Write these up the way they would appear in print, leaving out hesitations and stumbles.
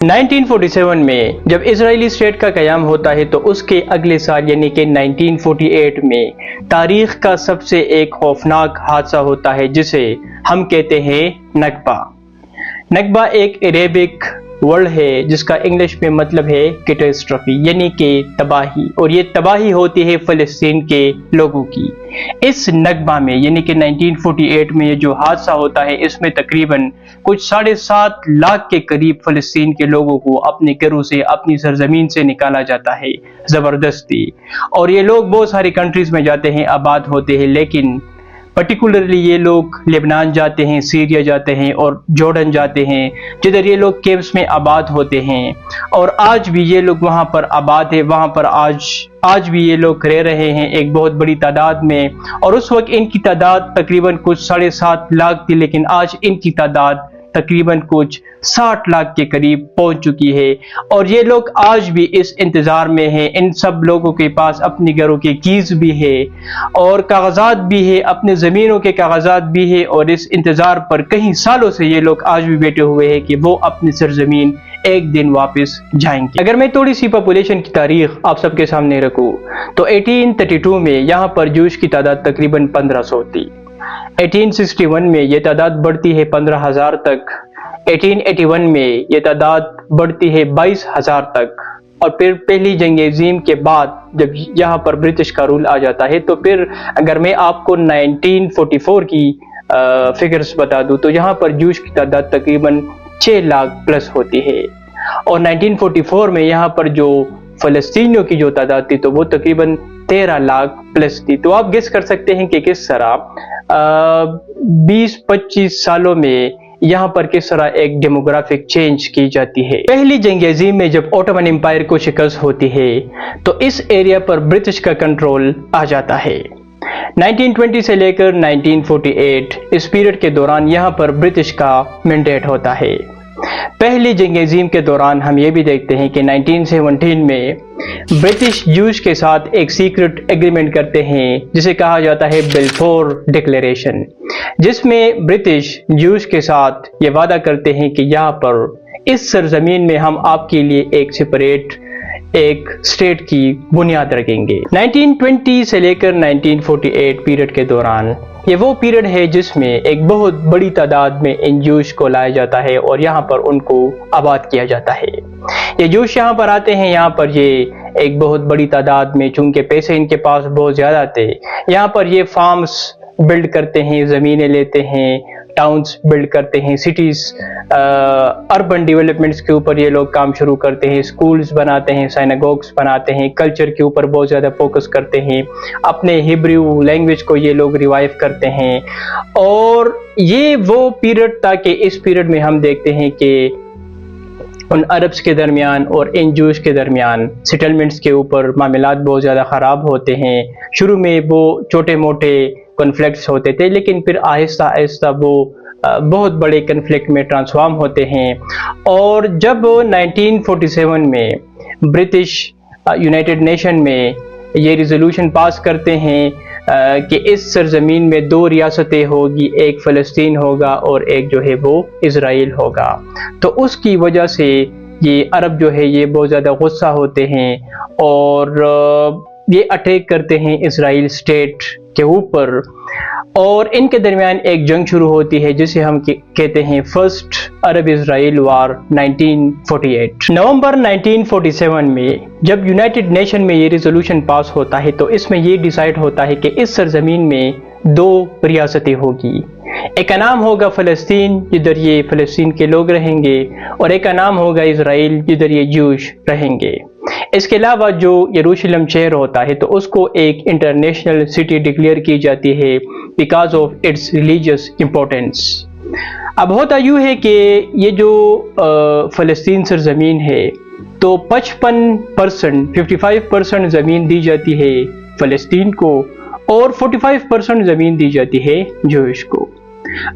1947 میں جب اسرائیلی اسٹیٹ کا قیام ہوتا ہے تو اس کے اگلے سال یعنی کہ 1948 میں تاریخ کا سب سے ایک خوفناک حادثہ ہوتا ہے جسے ہم کہتے ہیں نکبہ۔ نکبہ ایک عربک ورڈ ہے جس کا انگلش میں مطلب ہے کیٹاسٹرافی یعنی کہ تباہی، اور یہ تباہی ہوتی ہے فلسطین کے لوگوں کی۔ اس نکبہ میں یعنی کہ 1948 میں یہ جو حادثہ ہوتا ہے اس میں تقریباً کچھ 7.5 لاکھ کے قریب فلسطین کے لوگوں کو اپنے گھروں سے اپنی سرزمین سے نکالا جاتا ہے زبردستی، اور یہ لوگ بہت ساری کنٹریز میں جاتے ہیں، آباد ہوتے ہیں، لیکن پرٹیکولرلی یہ لوگ لبنان جاتے ہیں، سیریا جاتے ہیں اور جارڈن جاتے ہیں جدھر یہ لوگ کیمپس میں آباد ہوتے ہیں، اور آج بھی یہ لوگ وہاں پر آباد ہیں، وہاں پر آج بھی یہ لوگ رہ رہے ہیں ایک بہت بڑی تعداد میں، اور اس وقت ان کی تعداد تقریباً کچھ 7.5 لاکھ تھی، لیکن آج ان کی تعداد تقریباً کچھ 60 لاکھ کے قریب پہنچ چکی ہے، اور یہ لوگ آج بھی اس انتظار میں ہیں۔ ان سب لوگوں کے پاس اپنی گھروں کے کیز بھی ہے اور کاغذات بھی ہے، اپنے زمینوں کے کاغذات بھی ہے، اور اس انتظار پر کئی سالوں سے یہ لوگ آج بھی بیٹھے ہوئے ہیں کہ وہ اپنی سرزمین ایک دن واپس جائیں گے۔ اگر میں تھوڑی سی پاپولیشن کی تاریخ آپ سب کے سامنے رکھوں تو 1832 میں یہاں پر جوش کی تعداد تقریباً 1500 تھی۔ 1861 میں یہ تعداد بڑھتی ہے 15,000 تک، 1881 میں یہ تعداد بڑھتی ہے 22,000 تک، اور پھر پہلی جنگ عظیم کے بعد جب یہاں پر برٹش کا رول آ جاتا ہے تو پھر اگر میں آپ کو 1944 کی فگرز بتا دوں تو یہاں پر جوش کی تعداد تقریباً 6 لاکھ پلس ہوتی ہے، اور 1944 میں یہاں پر جو فلسطینیوں کی جو تعداد تھی تو وہ تقریباً 13 لاکھ پلس تھی۔ تو آپ گیس کر سکتے ہیں کہ کس طرح 20-25 سالوں میں یہاں پر کس طرح ایک ڈیموگرافک چینج کی جاتی ہے۔ پہلی جنگ عظیم میں جب اوٹومن امپائر کو شکست ہوتی ہے تو اس ایریا پر برٹش کا کنٹرول آ جاتا ہے۔ 1920 سے لے کر 1948 اس پیریڈ کے دوران یہاں پر برٹش کا مینڈیٹ ہوتا ہے۔ پہلی جنگ عظیم کے دوران ہم یہ بھی دیکھتے ہیں کہ 1917 میں برٹش جوش کے ساتھ ایک سیکرٹ ایگریمنٹ کرتے ہیں جسے کہا جاتا ہے بلفور ڈکلیریشن، جس میں برٹش جوش کے ساتھ یہ وعدہ کرتے ہیں کہ یہاں پر اس سرزمین میں ہم آپ کے لیے ایک سپریٹ ایک اسٹیٹ کی بنیاد رکھیں گے۔ 1920 سے لے کر 1948 پیریڈ کے دوران یہ وہ پیریڈ ہے جس میں ایک بہت بڑی تعداد میں ان جوش کو لایا جاتا ہے اور یہاں پر ان کو آباد کیا جاتا ہے۔ یہ جوش یہاں پر آتے ہیں، یہاں پر یہ ایک بہت بڑی تعداد میں، چونکہ پیسے ان کے پاس بہت زیادہ تھے، یہاں پر یہ فارمز بلڈ کرتے ہیں، زمینیں لیتے ہیں، ٹاؤنز بلڈ کرتے ہیں، سٹیز اربن ڈیولپمنٹس کے اوپر یہ لوگ کام شروع کرتے ہیں، سکولز بناتے ہیں، سائناگوگز بناتے ہیں، کلچر کے اوپر بہت زیادہ فوکس کرتے ہیں، اپنے ہیبریو لینگویج کو یہ لوگ ریوائیو کرتے ہیں، اور یہ وہ پیریڈ تھا کہ اس پیریڈ میں ہم دیکھتے ہیں کہ ان عربس کے درمیان اور ان جوش کے درمیان سیٹلمنٹس کے اوپر معاملات بہت زیادہ خراب ہوتے ہیں۔ شروع میں وہ چھوٹے موٹے کنفلکٹس ہوتے تھے، لیکن پھر آہستہ آہستہ وہ بہت بڑے کنفلکٹ میں ٹرانسفارم ہوتے ہیں، اور جب 1947 میں برٹش یونائٹڈ نیشن میں یہ ریزولوشن پاس کرتے ہیں کہ اس سرزمین میں 2 ریاستیں ہوگی، ایک فلسطین ہوگا اور ایک جو ہے وہ اسرائیل ہوگا، تو اس کی وجہ سے یہ عرب جو ہے یہ بہت زیادہ غصہ ہوتے ہیں اور یہ اٹیک کرتے ہیں اسرائیل اسٹیٹ کے اوپر، اور ان کے درمیان ایک جنگ شروع ہوتی ہے جسے ہم کہتے ہیں فرسٹ عرب اسرائیل وار 1948۔ نومبر 1947 میں جب یونائٹڈ نیشن میں یہ ریزولوشن پاس ہوتا ہے تو اس میں یہ ڈیسائیڈ ہوتا ہے کہ اس سرزمین میں 2 ریاستیں ہوگی، ایک کا نام ہوگا فلسطین جدھر یہ فلسطین کے لوگ رہیں گے، اور ایک کا نام ہوگا اسرائیل جدھر یہ جوش رہیں گے۔ اس کے علاوہ جو یروشلم شہر ہوتا ہے تو اس کو ایک انٹرنیشنل سٹی ڈکلیئر کی جاتی ہے because of its religious importance. اب ہوتا یوں ہے کہ یہ جو فلسطین سرزمین ہے تو 55% زمین دی جاتی ہے فلسطین کو اور 45% زمین دی جاتی ہے جوش کو۔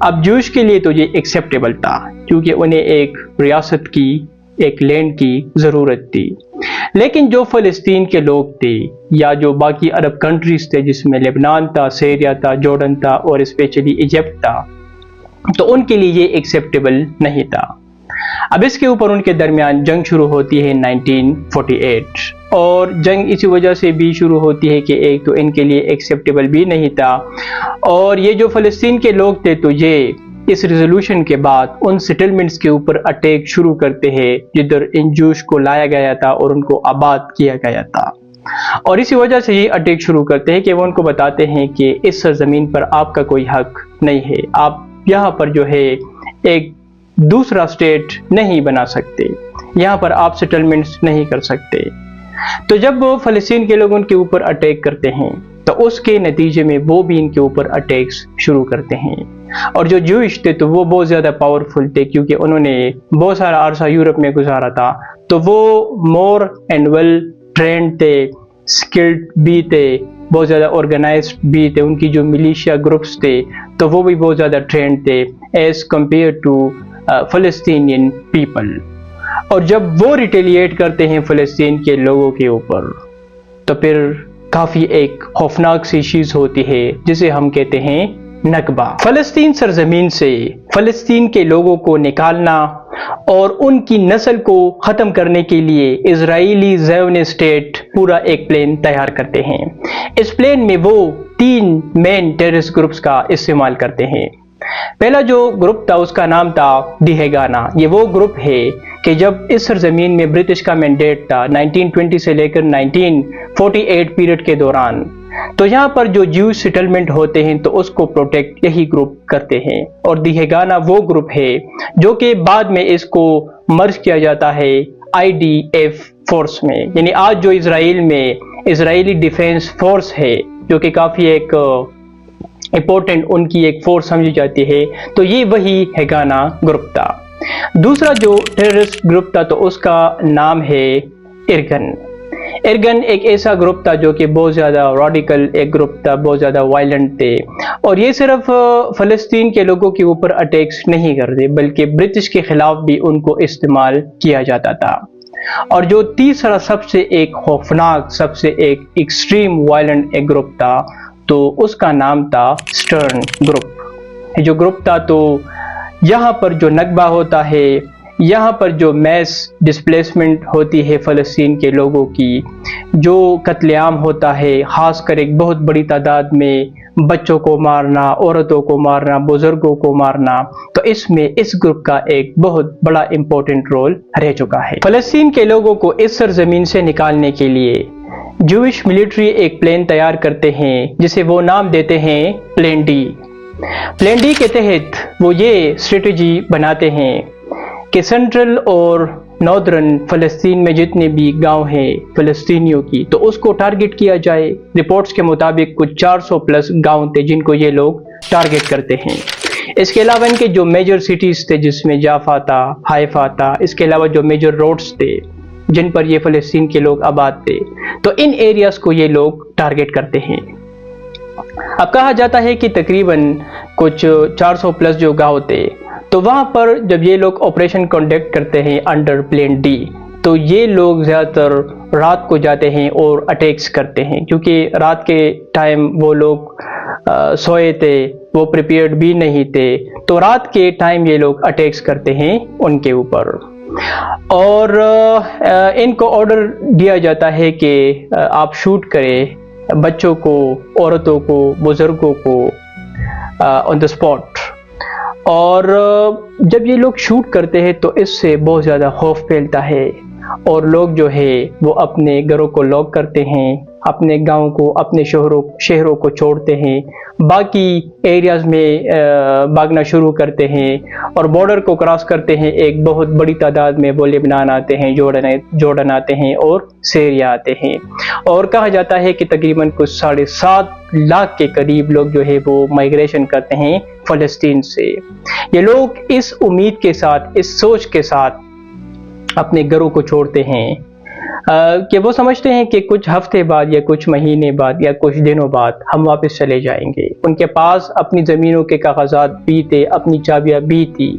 اب جوش کے لیے تو یہ ایکسیپٹیبل تھا کیونکہ انہیں ایک ریاست کی، ایک لینڈ کی ضرورت تھی، لیکن جو فلسطین کے لوگ تھے یا جو باقی عرب کنٹریز تھے جس میں لبنان تھا، سیریا تھا، جارڈن تھا اور اسپیشلی ایجپٹ تھا، تو ان کے لیے یہ ایکسیپٹیبل نہیں تھا۔ اب اس کے اوپر ان کے درمیان جنگ شروع ہوتی ہے 1948، اور جنگ اسی وجہ سے بھی شروع ہوتی ہے کہ ایک تو ان کے لیے ایکسیپٹیبل بھی نہیں تھا، اور یہ جو فلسطین کے لوگ تھے تو یہ اس ریزولوشن کے بعد ان سیٹلمنٹس کے اوپر اٹیک شروع کرتے ہیں جدھر ان جوش کو لایا گیا تھا اور ان کو آباد کیا گیا تھا، اور اسی وجہ سے یہ اٹیک شروع کرتے ہیں کہ وہ ان کو بتاتے ہیں کہ اس سرزمین پر آپ کا کوئی حق نہیں ہے، آپ یہاں پر جو ہے ایک دوسرا اسٹیٹ نہیں بنا سکتے، یہاں پر آپ سیٹلمنٹس نہیں کر سکتے۔ تو جب وہ فلسطین کے لوگ ان کے اوپر اٹیک کرتے ہیں تو اس کے نتیجے میں وہ بھی ان کے اوپر اٹیکس شروع کرتے ہیں، اور جو جوئش تھے تو وہ بہت زیادہ پاورفل تھے کیونکہ انہوں نے بہت سارا عرصہ یورپ میں گزارا تھا، تو وہ مور اینڈ ویل ٹرینڈ تھے، اسکلڈ بھی تھے، بہت زیادہ آرگنائزڈ بھی تھے، ان کی جو ملیشیا گروپس تھے تو وہ بھی بہت زیادہ ٹرینڈ تھے ایز کمپیئر ٹو فلسطینین پیپل۔ اور جب وہ ریٹیلیٹ کرتے ہیں فلسطین کے لوگوں کے اوپر تو پھر کافی ایک خوفناک سی چیز ہوتی ہے جسے ہم کہتے ہیں نکبہ۔ فلسطین سرزمین سے فلسطین کے لوگوں کو نکالنا اور ان کی نسل کو ختم کرنے کے لیے اسرائیلی زیونسٹ اسٹیٹ پورا ایک پلان تیار کرتے ہیں۔ اس پلان میں وہ 3 مین ٹیررسٹ گروپس کا استعمال کرتے ہیں۔ پہلا جو گروپ تھا اس کا نام تھا دیہگانا۔ یہ وہ گروپ ہے کہ جب اس سرزمین میں برٹش کا مینڈیٹ تھا 1920 سے لے کر 1948 پیریڈ کے دوران، تو یہاں پر جو جیوش سیٹلمنٹ ہوتے ہیں تو اس کو پروٹیکٹ یہی گروپ کرتے ہیں، اور دیہگانا وہ گروپ ہے جو کہ بعد میں اس کو مرج کیا جاتا ہے IDF فورس میں، یعنی آج جو اسرائیل میں اسرائیلی ڈیفینس فورس ہے جو کہ کافی ایک امپورٹنٹ ان کی ایک فورس سمجھی جاتی ہے، تو یہ وہی ہیگانا گروپ تھا۔ دوسرا جو ٹیررسٹ گروپ تھا تو اس کا نام ہے ارگن۔ ارگن ایک ایسا گروپ تھا جو کہ بہت زیادہ راڈیکل ایک گروپ تھا، بہت زیادہ وائلنٹ تھے، اور یہ صرف فلسطین کے لوگوں کے اوپر اٹیکس نہیں کرتے بلکہ برٹش کے خلاف بھی ان کو استعمال کیا جاتا تھا۔ اور جو تیسرا سب سے ایک خوفناک، سب سے ایک ایکسٹریم وائلنٹ ایک گروپ تھا تو اس کا نام تھا سٹرن گروپ۔ جو گروپ تھا تو یہاں پر جو نکبہ ہوتا ہے، یہاں پر جو میس ڈسپلیسمنٹ ہوتی ہے فلسطین کے لوگوں کی، جو قتل عام ہوتا ہے، خاص کر ایک بہت بڑی تعداد میں بچوں کو مارنا، عورتوں کو مارنا، بزرگوں کو مارنا، تو اس میں اس گروپ کا ایک بہت بڑا امپورٹنٹ رول رہ چکا ہے۔ فلسطین کے لوگوں کو اس سرزمین سے نکالنے کے لیے جوئش ملٹری ایک پلان تیار کرتے ہیں جسے وہ نام دیتے ہیں پلان ڈی۔ پلان ڈی کے تحت وہ یہ اسٹریٹجی بناتے ہیں کہ سینٹرل اور ناردرن فلسطین میں جتنے بھی گاؤں ہیں فلسطینیوں کی تو اس کو ٹارگٹ کیا جائے۔ رپورٹس کے مطابق کچھ 400 پلس گاؤں تھے جن کو یہ لوگ ٹارگٹ کرتے ہیں۔ اس کے علاوہ ان کے جو میجر سٹیز تھے جس میں جافا تھا، حائفا تھا، اس کے علاوہ جو میجر روڈز تھے جن پر یہ فلسطین کے لوگ آباد تھے، تو ان ایریاز کو یہ لوگ ٹارگٹ کرتے ہیں۔ اب کہا جاتا ہے کہ تقریباً کچھ 400 پلس جو گاؤں تھے تو وہاں پر جب یہ لوگ آپریشن کنڈکٹ کرتے ہیں انڈر پلان ڈی تو یہ لوگ زیادہ تر رات کو جاتے ہیں اور اٹیکس کرتے ہیں، کیونکہ رات کے ٹائم وہ لوگ سوئے تھے، وہ پریپیئرڈ بھی نہیں تھے، تو رات کے ٹائم یہ لوگ اٹیکس کرتے ہیں ان کے اوپر، اور ان کو آرڈر دیا جاتا ہے کہ آپ شوٹ کریں بچوں کو، عورتوں کو، بزرگوں کو آن دا اسپاٹ۔ اور جب یہ لوگ شوٹ کرتے ہیں تو اس سے بہت زیادہ خوف پھیلتا ہے، اور لوگ جو ہے وہ اپنے گھروں کو لاک کرتے ہیں، اپنے گاؤں کو، اپنے شہروں کو چھوڑتے ہیں، باقی ایریاز میں بھاگنا شروع کرتے ہیں، اور بارڈر کو کراس کرتے ہیں۔ ایک بہت بڑی تعداد میں وہ لبنان آتے ہیں، جورڈن آتے ہیں اور سیریا آتے ہیں، اور کہا جاتا ہے کہ تقریباً کچھ 7.5 لاکھ کے قریب لوگ جو ہے وہ مائگریشن کرتے ہیں فلسطین سے۔ یہ لوگ اس امید کے ساتھ، اس سوچ کے ساتھ اپنے گھروں کو چھوڑتے ہیں کہ وہ سمجھتے ہیں کہ کچھ ہفتے بعد یا کچھ مہینے بعد یا کچھ دنوں بعد ہم واپس چلے جائیں گے۔ ان کے پاس اپنی زمینوں کے کاغذات بھی تھے، اپنی چابیاں بھی تھی،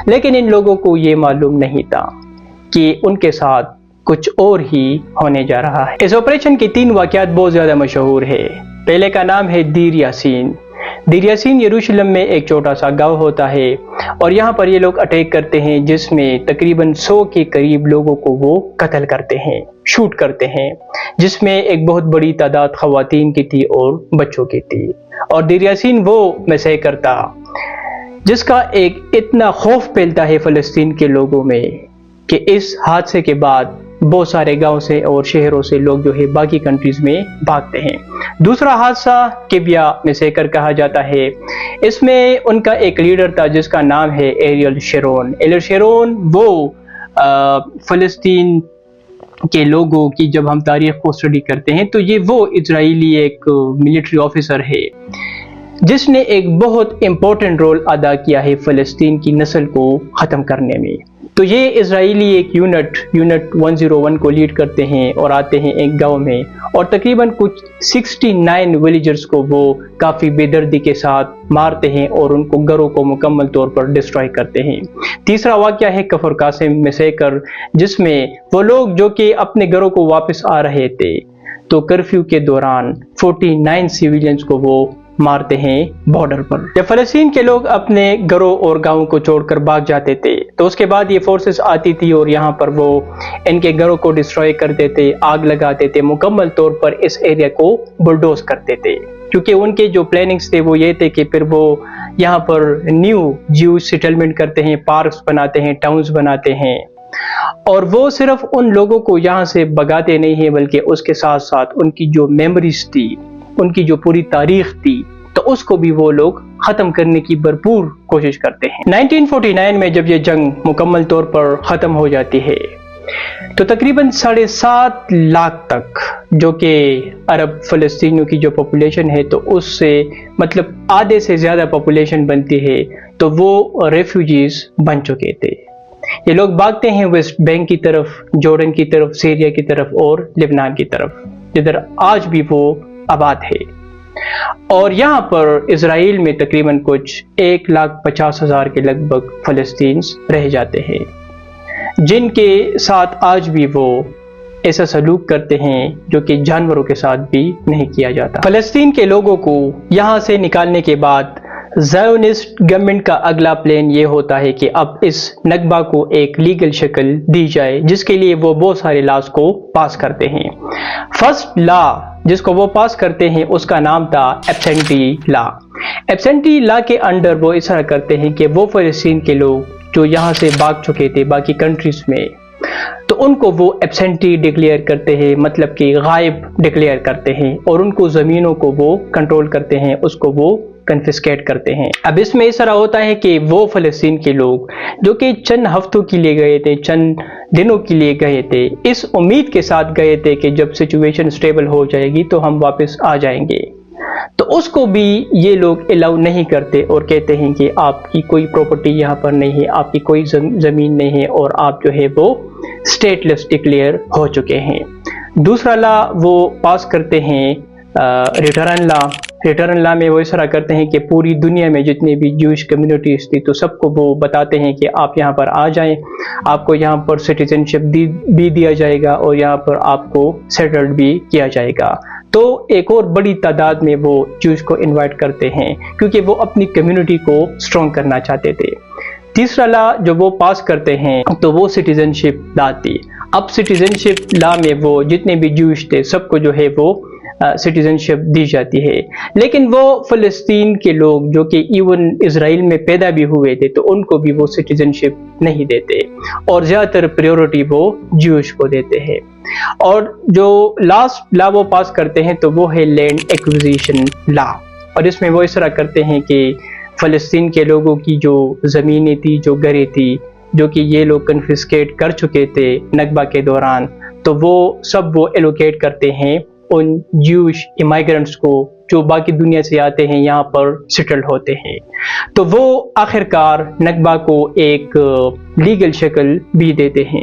لیکن ان لوگوں کو یہ معلوم نہیں تھا کہ ان کے ساتھ کچھ اور ہی ہونے جا رہا ہے۔ اس آپریشن کے 3 واقعات بہت زیادہ مشہور ہے۔ پہلے کا نام ہے دیر یاسین۔ دیر یاسین یروشلم میں ایک چھوٹا سا گاؤں ہوتا ہے اور یہاں پر یہ لوگ اٹیک کرتے ہیں جس میں تقریباً 100 کے قریب لوگوں کو وہ قتل کرتے ہیں، شوٹ کرتے ہیں، جس میں ایک بہت بڑی تعداد خواتین کی تھی اور بچوں کی تھی۔ اور دیر یاسین وہ مسئلہ کرتا جس کا ایک اتنا خوف پھیلتا ہے فلسطین کے لوگوں میں کہ اس حادثے کے بعد بہت سارے گاؤں سے اور شہروں سے لوگ جو ہے باقی کنٹریز میں بھاگتے ہیں۔ دوسرا حادثہ کبیا مسیکر کہا جاتا ہے۔ اس میں ان کا ایک لیڈر تھا جس کا نام ہے ایریل شیرون۔ ایریل شیرون وہ فلسطین کے لوگوں کی جب ہم تاریخ کو اسٹڈی کرتے ہیں تو یہ وہ اسرائیلی ایک ملٹری آفیسر ہے جس نے ایک بہت امپورٹنٹ رول ادا کیا ہے فلسطین کی نسل کو ختم کرنے میں۔ تو یہ اسرائیلی ایک یونٹ 101 کو لیڈ کرتے ہیں اور آتے ہیں ایک گاؤں میں اور تقریباً کچھ 69 ولیجرز کو وہ کافی بے دردی کے ساتھ مارتے ہیں اور ان کو گھروں کو مکمل طور پر ڈسٹروائے کرتے ہیں۔ تیسرا واقعہ ہے کفر قاسم مسیکر، جس میں وہ لوگ جو کہ اپنے گھروں کو واپس آ رہے تھے تو کرفیو کے دوران 49 سیویلینز کو وہ مارتے ہیں بارڈر پر۔ جب فلسطین کے لوگ اپنے گھروں اور گاؤں کو چھوڑ کر بھاگ جاتے تھے تو اس کے بعد یہ فورسز آتی تھی اور یہاں پر وہ ان کے گھروں کو ڈسٹروائے کرتے تھے، آگ لگاتے تھے، مکمل طور پر اس ایریا کو بلڈوز کرتے تھے، کیونکہ ان کے جو پلاننگز تھے وہ یہ تھے کہ پھر وہ یہاں پر نیو جیوز سیٹلمنٹ کرتے ہیں، پارکس بناتے ہیں، ٹاؤنز بناتے ہیں، اور وہ صرف ان لوگوں کو یہاں سے بھگاتے نہیں ہیں بلکہ اس کے ساتھ ساتھ ان کی جو میموریز تھی، ان کی جو پوری تاریخ تھی، تو اس کو بھی وہ لوگ ختم کرنے کی بھرپور کوشش کرتے ہیں۔ 1949 میں جب یہ جنگ مکمل طور پر ختم ہو جاتی ہے تو تقریباً 7.5 لاکھ تک جو کہ عرب فلسطینیوں کی جو پاپولیشن ہے تو اس سے مطلب آدھے سے زیادہ پاپولیشن بنتی ہے تو وہ ریفیوجیز بن چکے تھے۔ یہ لوگ بھاگتے ہیں ویسٹ بینک کی طرف، جورڈن کی طرف، سیریا کی طرف اور لبنان کی طرف، جدھر آج بھی وہ آباد ہے۔ اور یہاں پر اسرائیل میں تقریباً کچھ 1,50,000 کے لگ بھگ فلسطینیز رہ جاتے ہیں جن کے ساتھ آج بھی وہ ایسا سلوک کرتے ہیں جو کہ جانوروں کے ساتھ بھی نہیں کیا جاتا۔ فلسطین کے لوگوں کو یہاں سے نکالنے کے بعد زائونسٹ گورنمنٹ کا اگلا پلان یہ ہوتا ہے کہ اب اس نکبہ کو ایک لیگل شکل دی جائے، جس کے لیے وہ بہت سارے لاز کو پاس کرتے ہیں۔ فرسٹ لا جس کو وہ پاس کرتے ہیں اس کا نام تھا ایبسینٹی لا۔ ایبسینٹی لا کے انڈر وہ اس طرح کرتے ہیں کہ وہ فلسطین کے لوگ جو یہاں سے بھاگ چکے تھے باقی کنٹریز میں تو ان کو وہ ایبسینٹی ڈکلیئر کرتے ہیں، مطلب کہ غائب ڈکلیئر کرتے ہیں، اور ان کو زمینوں کو وہ کنٹرول کرتے ہیں، اس کو وہ کنفسکیٹ کرتے ہیں۔ اب اس میں اس طرح ہوتا ہے کہ وہ فلسطین کے لوگ جو کہ چند ہفتوں کے لیے گئے تھے، چند دنوں کے لیے گئے تھے، اس امید کے ساتھ گئے تھے کہ جب سچویشن سٹیبل ہو جائے گی تو ہم واپس آ جائیں گے، تو اس کو بھی یہ لوگ الاؤ نہیں کرتے اور کہتے ہیں کہ آپ کی کوئی پراپرٹی یہاں پر نہیں ہے، آپ کی کوئی زمین نہیں ہے اور آپ جو ہے وہ اسٹیٹ لیس ڈکلیئر ہو چکے ہیں۔ دوسرا لا وہ پاس کرتے ہیں ریٹرن لا۔ ریٹرن لا میں وہ اس طرح کرتے ہیں کہ پوری دنیا میں جتنے بھی جوش کمیونٹیز تھی تو سب کو وہ بتاتے ہیں کہ آپ یہاں پر آ جائیں، آپ کو یہاں پر سٹیزن شپ بھی دیا جائے گا اور یہاں پر آپ کو سیٹلڈ بھی کیا جائے گا۔ تو ایک اور بڑی تعداد میں وہ جوش کو انوائٹ کرتے ہیں کیونکہ وہ اپنی کمیونٹی کو اسٹرانگ کرنا چاہتے تھے۔ تیسرا لا جو وہ پاس کرتے ہیں تو وہ سٹیزن شپ لا تھی۔ اب سٹیزن شپ لا میں وہ جتنے بھی جوش تھے سب کو جو ہے وہ سٹیزن شپ دی جاتی ہے، لیکن وہ فلسطین کے لوگ جو کہ ایون اسرائیل میں پیدا بھی ہوئے تھے تو ان کو بھی وہ سٹیزن شپ نہیں دیتے اور زیادہ تر پریورٹی وہ جوش کو دیتے ہیں۔ اور جو لاسٹ لا وہ پاس کرتے ہیں تو وہ ہے لینڈ ایکوزیشن لا، اور اس میں وہ اس طرح کرتے ہیں کہ فلسطین کے لوگوں کی جو زمینیں تھی، جو گھریں تھی، جو کہ یہ لوگ کنفسکیٹ کر چکے تھے نکبہ کے دوران، تو وہ سب وہ ایلوکیٹ کرتے ہیں ان جوش امیگرنٹس کو جو باقی دنیا سے آتے ہیں یہاں پر سیٹل ہوتے ہیں۔ تو وہ آخرکار نکبہ کو ایک لیگل شکل بھی دیتے ہیں۔